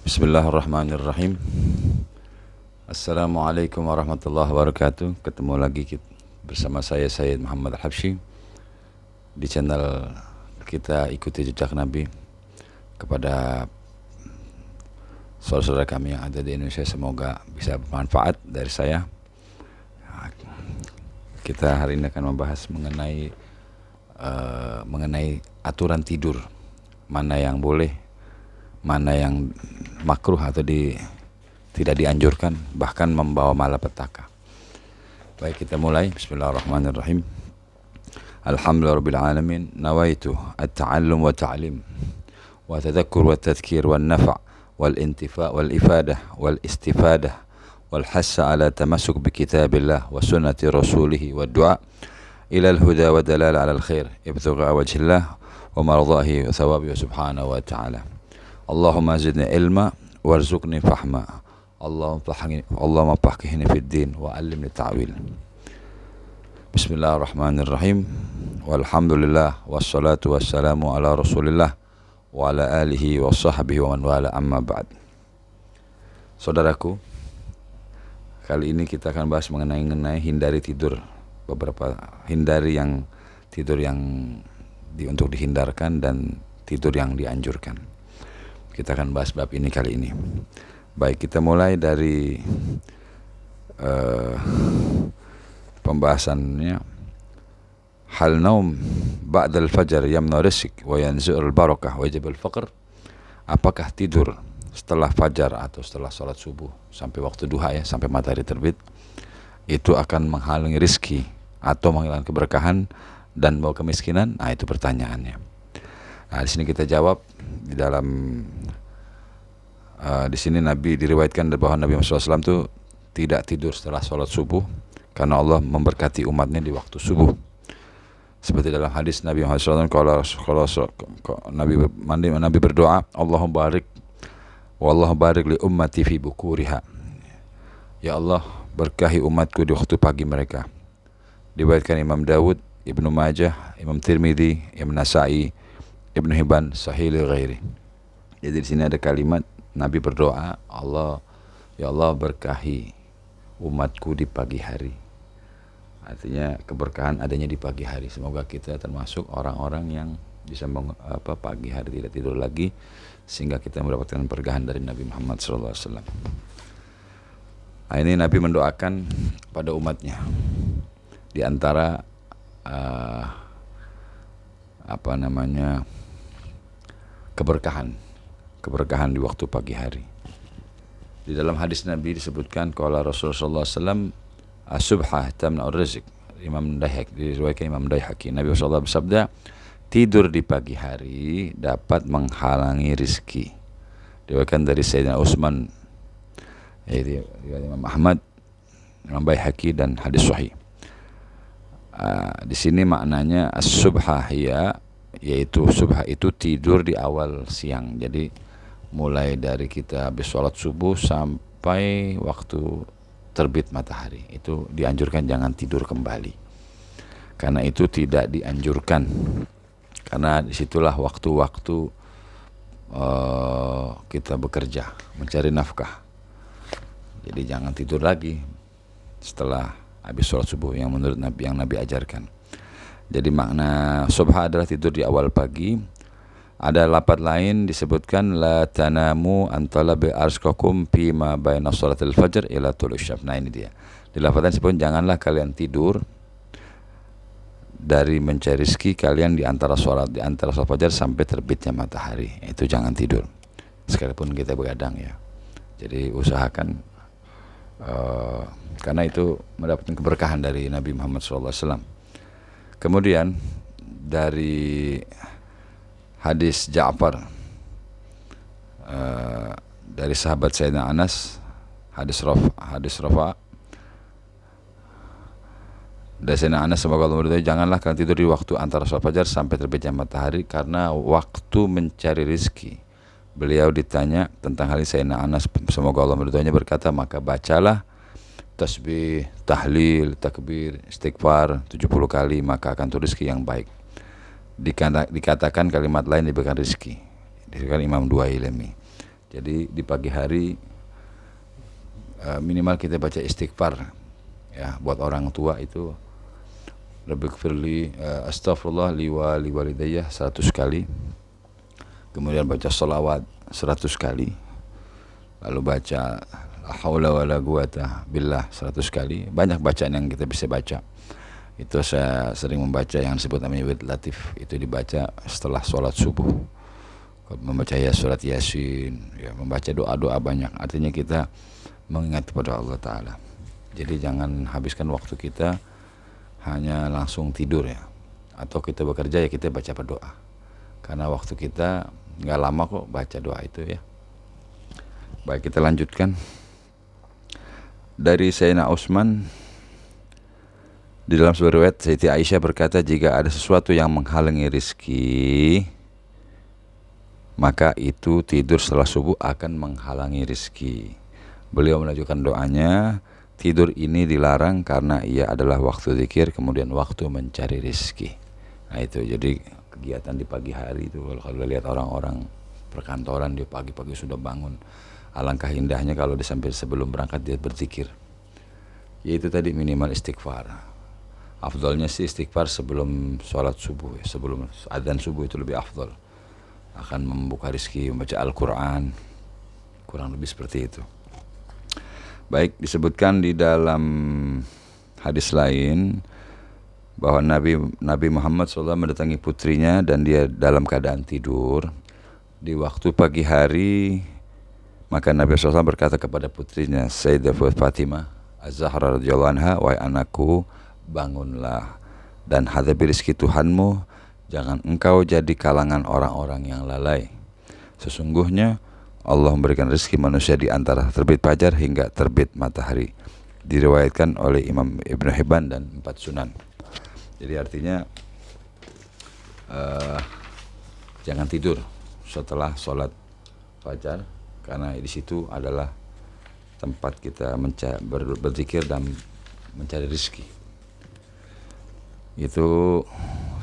Bismillahirrahmanirrahim. Assalamualaikum warahmatullahi wabarakatuh. Ketemu lagi bersama saya Sayyid Muhammad Al-Habsyi di channel kita Ikuti Jejak Nabi. Kepada saudara-saudara kami yang ada di Indonesia, semoga bisa bermanfaat dari saya. Kita hari ini akan membahas mengenai aturan tidur, mana yang boleh, mana yang makruh atau tidak dianjurkan, bahkan membawa malapetaka. Baik, kita mulai. Bismillahirrahmanirrahim. Alhamdulillahirabbil alamin. Nawaitu at-ta'allum wa ta'lim wa tadhakkur wa tadhkir wa nafa' wal intifa' wal ifadah wal istifadah wal hassa ala tamassuk bi kitabillah wa sunnati rasulih wa du'a ila al-huda wa dalal ala al-khair ibtigha wajhillah wa mardahi wa thawabi subhanahu wa ta'ala. Allahumma zidni ilma warzuqni fahma. Allahumma faqihni fid din wa 'allimni ta'wil. Bismillahirrahmanirrahim. Walhamdulillah wassalatu wassalamu ala Rasulillah wa ala alihi wa sahbihi wa man wala, amma ba'd. Saudaraku, kali ini kita akan bahas mengenai hindari tidur. Hindari yang tidur yang untuk dihindarkan dan tidur yang dianjurkan. Kita akan bahas bab ini kali ini. Baik, kita mulai dari pembahasannya. Hal naum ba'dal fajar yamna rizq wa yanzu'ul barakah wa yajibul faqr. Apakah tidur setelah fajar atau setelah salat subuh sampai waktu duha, sampai matahari terbit, itu akan menghalangi rizki atau menghilangkan keberkahan dan bawa kemiskinan? Nah, itu pertanyaannya. Nah, di sini kita jawab di dalam di sini Nabi diriwayatkan bahwa Nabi Muhammad SAW itu tidak tidur setelah sholat subuh karena Allah memberkati umatnya di waktu subuh. Seperti dalam hadis Nabi Muhammad SAW, kalau Nabi berdoa, Allahumma barik wallahu barik li ummati fi bukuriha. Ya Allah, berkahi umatku di waktu pagi mereka. Diriwayatkan Imam Dawud, Ibnu Majah, Imam Tirmidzi, Imam Nasa'i, Ibnu Hibban, Sahih li ghairi. Jadi di sini ada kalimat Nabi berdoa, ya Allah berkahi umatku di pagi hari. Artinya keberkahan adanya di pagi hari. Semoga kita termasuk orang-orang yang bisa pagi hari tidak tidur lagi, sehingga kita mendapatkan berkahan dari Nabi Muhammad SAW. Nah, ini Nabi mendoakan pada umatnya. Di antara keberkahan di waktu pagi hari. Di dalam hadis Nabi disebutkan kalau Rasulullah SAW as-subhah tamna'ur rizq. Imam Daihaqi, diriwayatkan Imam Daihaqi, Nabi SAW bersabda, tidur di pagi hari dapat menghalangi rizki. Diriwayatkan dari Sayyidina Utsman, yaitu Imam Ahmad, Imam Baihaqi, dan hadis sahih. Di sini maknanya as-subhah yaitu subhah itu tidur di awal siang. Jadi mulai dari kita habis sholat subuh sampai waktu terbit matahari, itu dianjurkan jangan tidur kembali, karena itu tidak dianjurkan, karena disitulah waktu-waktu kita bekerja mencari nafkah. Jadi jangan tidur lagi setelah habis sholat subuh yang menurut Nabi, yang Nabi ajarkan. Jadi makna subha adalah tidur di awal pagi. Ada lafaz lain disebutkan la tanamu antalabi arskakum fima baina shalatil fajr ila tulu'us syams. Nah, ini dia. Di lafaz lain disebut janganlah kalian tidur dari mencari rezeki kalian di antara sholat fajar sampai terbitnya matahari. Itu jangan tidur. Sekalipun kita begadang ya. Jadi usahakan karena itu mendapatkan keberkahan dari Nabi Muhammad SAW. Kemudian dari hadis Ja'far dari sahabat Sayyidina Anas, hadis Rafa dari Sayyidina Anas, semoga Allah meridhai, janganlah kalian tidur di waktu antara sholat fajar sampai terbitnya matahari karena waktu mencari rezeki. Beliau ditanya tentang hal ini, Sayyidina Anas, semoga Allah meridhainya, berkata, maka bacalah tasbih, tahlil, takbir, istighfar 70 kali, maka akan turun rezeki yang baik. Dikatakan kalimat lain diberikan rezeki. Dikatakan Imam Duailami. Jadi di pagi hari minimal kita baca istighfar ya, buat orang tua itu Rabbighfirli, astaghfirullah li wa li walidayya 100 kali. Kemudian baca sholawat 100 kali. Lalu baca la haula wala quwata billah 100 kali. Banyak bacaan yang kita bisa baca. Itu saya sering membaca yang disebut namanya wirid latif. Itu dibaca setelah sholat subuh. Membaca ya surat Yasin, ya, membaca doa-doa banyak. Artinya kita mengingat kepada Allah Ta'ala. Jadi jangan habiskan waktu kita hanya langsung tidur ya, atau kita bekerja ya kita baca berdoa, karena waktu kita nggak lama kok baca doa itu ya. Baik, kita lanjutkan dari Sayyidina Utsman. Di dalam sebuah riwayat Siti Aisyah berkata, jika ada sesuatu yang menghalangi rizki, maka itu tidur setelah subuh akan menghalangi rizki. Beliau menunjukkan doanya, tidur ini dilarang karena ia adalah waktu zikir, kemudian waktu mencari rizki. Nah itu jadi kegiatan di pagi hari itu. Kalau lihat orang-orang perkantoran, dia pagi-pagi sudah bangun. Alangkah indahnya kalau dia sampai sebelum berangkat dia berzikir. Yaitu tadi minimal istighfar. Afdolnya sih istighfar sebelum sholat subuh, sebelum adzan subuh itu lebih afdol. Akan membuka rizki, membaca Al-Quran, kurang lebih seperti itu. Baik, disebutkan di dalam hadis lain bahwa Nabi Muhammad SAW mendatangi putrinya dan dia dalam keadaan tidur di waktu pagi hari. Maka Nabi SAW berkata kepada putrinya Sayyidah Fatimah Az-Zahra radhiyallahu anha, wahai anakku, bangunlah dan hadapi rizki Tuhanmu, jangan engkau jadi kalangan orang-orang yang lalai. Sesungguhnya Allah memberikan rezeki manusia di antara terbit fajar hingga terbit matahari. Diriwayatkan oleh Imam Ibnu Hibban dan 4 Sunan. Jadi artinya jangan tidur setelah sholat fajar, karena di situ adalah tempat kita berzikir dan mencari rezeki. Itu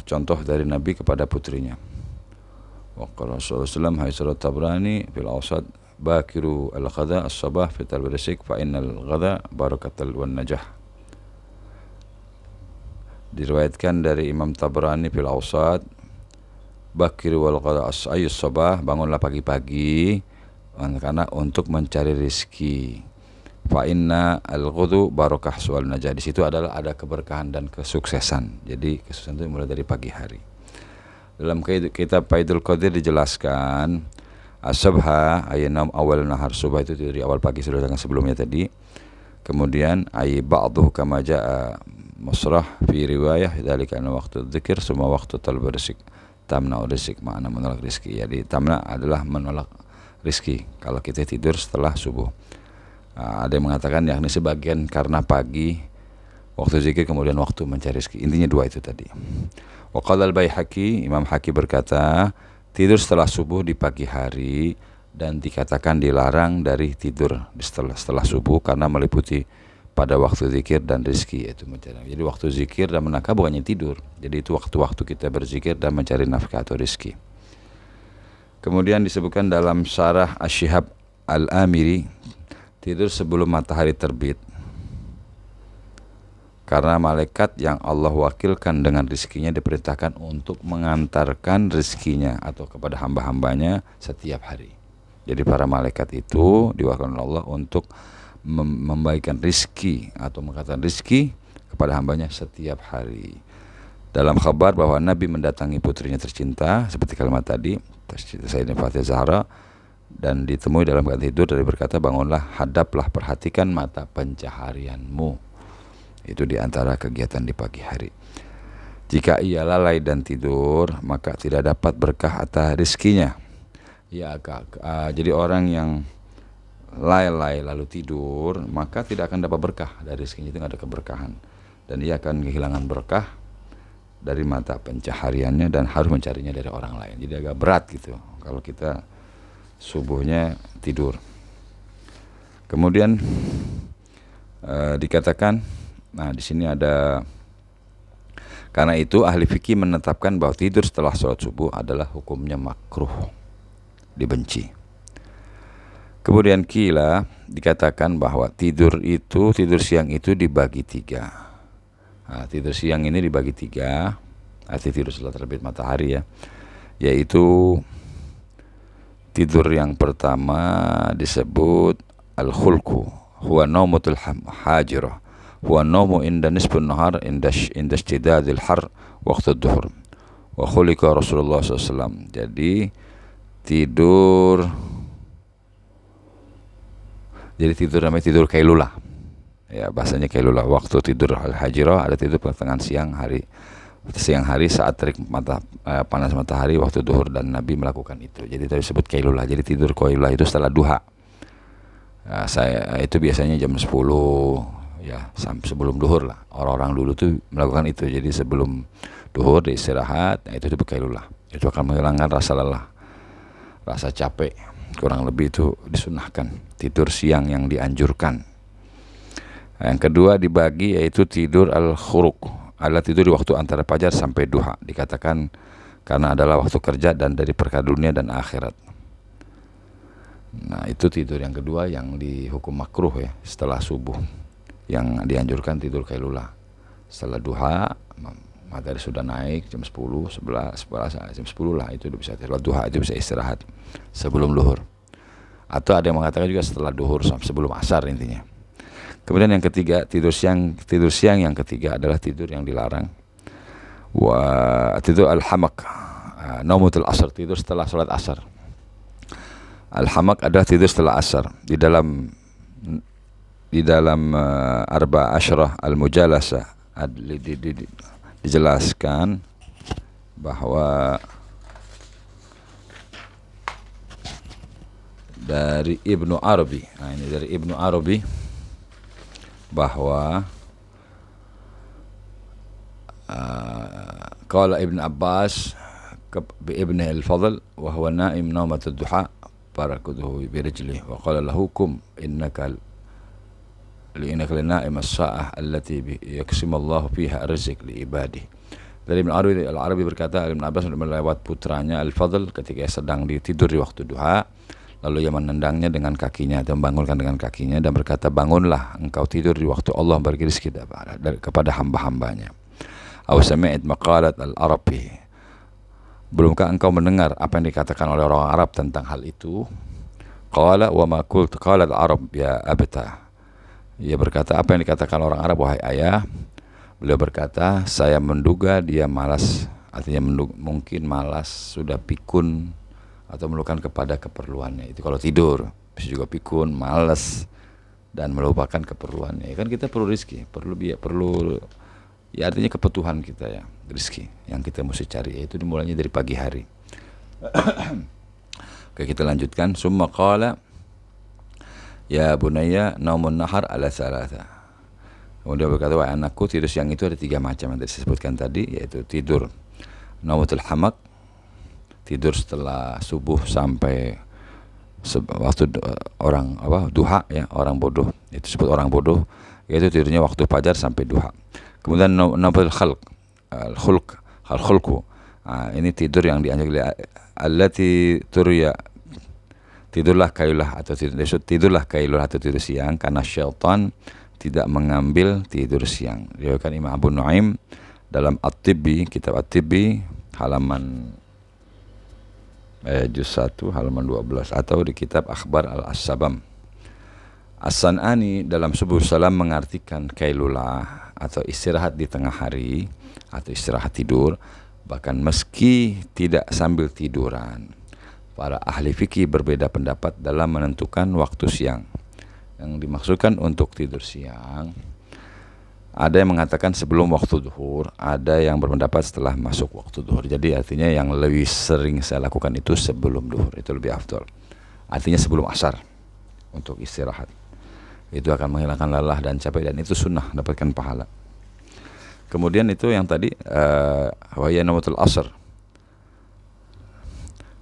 contoh dari Nabi kepada putrinya. Wa qala sallallahu alaihi wasallam hadits Tabrani fil Awsat, bakiru al-ghada as-sabah fi talbisik fa innal ghada barakatul wan najah. Diriwayatkan dari Imam Tabrani fil Awsat, bakiru al-ghada as-sabah, bangunlah pagi-pagi karena untuk mencari rezeki. Fa inna al-ghudu barakah wal najah. Di situ adalah ada keberkahan dan kesuksesan. Jadi kesuksesan itu mulai dari pagi hari. Dalam kitab Faidul Qadir dijelaskan as-subha ayat 6 awal nahar, subha itu dari awal pagi, sudah dengan sebelumnya tadi. Kemudian ay ba'dhu kama jaa musrah fi riwayah dzalika anna waktu dzikir semua waktu talab rizq tamna rizq, makna menolak rezeki. Jadi tamna adalah menolak rezeki kalau kita tidur setelah subuh. Ada yang mengatakan yakni sebagian karena pagi waktu zikir, kemudian waktu mencari rezeki. Intinya dua itu tadi. Wa qala al-Baihaqi, Imam Haqi berkata, tidur setelah subuh di pagi hari dan dikatakan dilarang dari tidur setelah subuh karena meliputi pada waktu zikir dan rezeki, yaitu mencari. Jadi waktu zikir dan menakah bukannya tidur. Jadi itu waktu-waktu kita berzikir dan mencari nafkah atau rezeki. Kemudian disebutkan dalam Syarah Asy-Syihab Al-Amiri, tidur sebelum matahari terbit karena malaikat yang Allah wakilkan dengan rezekinya diperintahkan untuk mengantarkan rezekinya atau kepada hamba-hambanya setiap hari. Jadi para malaikat itu diwakilkan Allah untuk membagikan rezeki atau mengatakan rezeki kepada hambanya setiap hari. Dalam kabar bahwa Nabi mendatangi putrinya tercinta seperti kalimat tadi, Sayyidah Fatimah Zahra, dan ditemui dalam keadaan tidur dari berkata, bangunlah, hadaplah, perhatikan mata pencaharianmu. Itu diantara kegiatan di pagi hari. Jika ia lalai dan tidur, maka tidak dapat berkah atas rizkinya. Ya, jadi orang yang lalai lalu tidur, maka tidak akan dapat berkah dari rizkinya, itu tidak ada keberkahan. Dan ia akan kehilangan berkah dari mata pencahariannya dan harus mencarinya dari orang lain. Jadi agak berat gitu kalau kita subuhnya tidur. Kemudian dikatakan, nah di sini ada, karena itu ahli fikih menetapkan bahwa tidur setelah sholat subuh adalah hukumnya makruh, dibenci. Kemudian kila dikatakan bahwa tidur siang itu dibagi tiga. Nah, tidur siang ini dibagi tiga, arti tidur setelah terbit matahari ya, yaitu tidur yang pertama disebut al-khulku, huwa naumatul hajirah, huwa naumu inda nisfun nahar inda ishtidadil har waqtu duhur. Wa khuliqa Rasulullah SAW. Jadi tidur namanya tidur kailulah. Ya, bahasanya kailulah. Waktu tidur al-hajirah ada tidur pertengahan siang hari saat terik panas matahari waktu duhur, dan Nabi melakukan itu. Jadi tadi disebut kailulah. Jadi tidur kailulah itu setelah duha. Ya, itu biasanya jam 10 ya, sampai sebelum duhur lah. Orang-orang dulu tuh melakukan itu. Jadi sebelum duhur istirahat, itu disebut kailulah. Itu akan menghilangkan rasa lelah, rasa capek. Kurang lebih itu disunahkan tidur siang yang dianjurkan. Yang kedua dibagi yaitu tidur al-khuruk, adalah tidur di waktu antara fajar sampai duha. Dikatakan karena adalah waktu kerja dan dari perkara dunia dan akhirat. Nah, itu tidur yang kedua yang dihukum makruh ya, setelah subuh. Yang dianjurkan tidur kailulah. Setelah duha, matahari sudah naik jam 10, 11 jam 10 lah, itu bisa setelah duha itu bisa istirahat sebelum duhur. Atau ada yang mengatakan juga setelah duhur sebelum asar intinya. Kemudian yang ketiga, tidur siang yang ketiga adalah tidur yang dilarang. Tidur al-hamak, naumatul asar, tidur setelah salat asar. Al-hamak adalah tidur setelah asar. Di dalam arba asyrah al-mujalasah dijelaskan bahwa dari Ibnu Arabi, dari Ibnu Arabi bahwa qala Ibn Abbas bi Ibn al-Fadl wa huwa naim naumat ad-duha farakuduhu bi rijlihi wa qala lahu kum innaka linaim as-sa'ah allati yaksimu Allah fiha ar-rizq li ibadihi. Dari Ibn Arabi berkata, Ibn Abbas melewat putranya Al-Fadl ketika sedang tidur di waktu duha, lalu ia menendangnya dengan kakinya dan membangunkan dengan kakinya dan berkata, bangunlah, engkau tidur di waktu Allah memberi rezeki kepada hamba-hambanya. Aw sami'at maqalat al-Arabi, belumkah engkau mendengar apa yang dikatakan oleh orang Arab tentang hal itu? Qala wa ma qult qala al-Arab ya abta. Ia berkata, apa yang dikatakan orang Arab wahai ayah? Beliau berkata, saya menduga dia malas, artinya mungkin malas, sudah pikun atau melupakan kepada keperluannya. Itu kalau tidur, bisa juga pikun, malas dan melupakan keperluannya. Ya kan kita perlu rezeki, perlu ya artinya kebutuhan kita ya, rezeki yang kita mesti cari, yaitu dimulainya dari pagi hari. Oke, kita lanjutkan. Summa qala ya bunayya naumun nahar ala thalatha. Kemudian berkata, wahai anakku, tidur siang itu ada 3 macam yang disebutkan tadi, yaitu tidur naumatul hamak, tidur setelah subuh sampai waktu duha ya, orang bodoh, itu disebut orang bodoh, yaitu tidurnya waktu fajar sampai duha. Kemudian naumatul khulku, ini tidur yang dianjurkan, allati turya, tidurlah kailulah atau tidur siang, karena syaitan tidak mengambil tidur siang. Diriwayatkan Imam Abu Nuaim dalam At-Tibbi, kitab At-Tibbi halaman juz 1 halaman 12, atau di kitab Akhbar Al-As-Sabam. As-San'ani dalam Subuh Salam mengartikan kailulah atau istirahat di tengah hari atau istirahat tidur, bahkan meski tidak sambil tiduran. Para ahli fikih berbeda pendapat dalam menentukan waktu siang. Yang dimaksudkan untuk tidur siang, ada yang mengatakan sebelum waktu duhur, ada yang berpendapat setelah masuk waktu duhur. Jadi artinya yang lebih sering saya lakukan itu sebelum duhur, itu lebih afdol. Artinya sebelum asar untuk istirahat. Itu akan menghilangkan lelah dan capek, dan itu sunnah, dapatkan pahala. Kemudian itu yang tadi wa ya naumatul asr,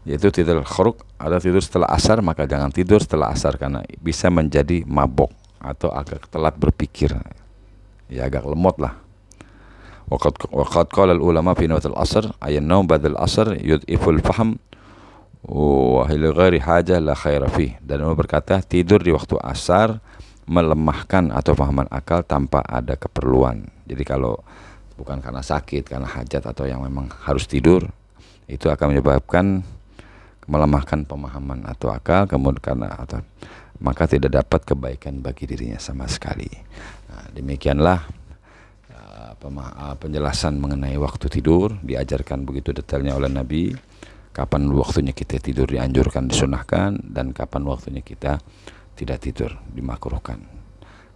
yaitu tidur khuruk, ada tidur setelah asar, maka jangan tidur setelah asar karena bisa menjadi mabok atau agak telat berpikir, ya agak lemot lah. Waqad qala al-ulama fi naumatul asr, ayyan naum ba'da al-asr yudhiful fahm wa li ghairi hajah la khaira fih. Dan ulama berkata tidur di waktu asar melemahkan atau pemahaman akal tanpa ada keperluan. Jadi kalau bukan karena sakit, karena hajat atau yang memang harus tidur, itu akan menyebabkan melemahkan pemahaman atau akal, kemudian maka tidak dapat kebaikan bagi dirinya sama sekali. Nah, demikianlah penjelasan mengenai waktu tidur, diajarkan begitu detailnya oleh Nabi. Kapan waktunya kita tidur dianjurkan, disunahkan, dan kapan waktunya kita tidak tidur, dimakruhkan.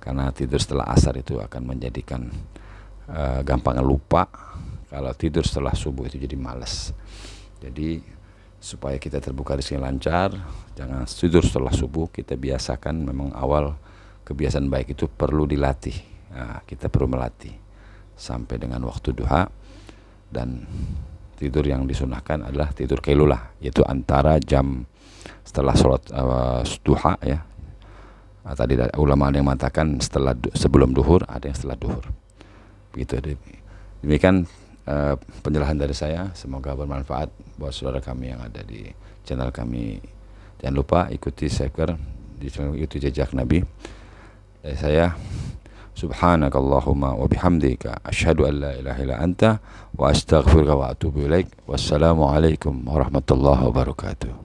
Karena tidur setelah asar itu akan menjadikan gampang lupa. Kalau tidur setelah subuh itu jadi malas. Jadi supaya kita terbuka rezeki lancar, jangan tidur setelah subuh. Kita biasakan, memang awal kebiasaan baik itu perlu dilatih. Nah, kita perlu melatih sampai dengan waktu duha. Dan tidur yang disunahkan adalah tidur qailulah, yaitu antara jam setelah sholat duha ya. Tadi ulama ada yang mengatakan sebelum duhur, ada yang setelah duhur. Begitu. Demikian penjelasan dari saya. Semoga bermanfaat buat saudara kami yang ada di channel kami. Jangan lupa ikuti Seker di channel YouTube Jejak Nabi. Dari saya, subhanakallahumma wa bihamdika asyhadu an la ilaha illa anta wa astaghfiruka wa atubu ilaik. Wassalamualaikum warahmatullahi wabarakatuh.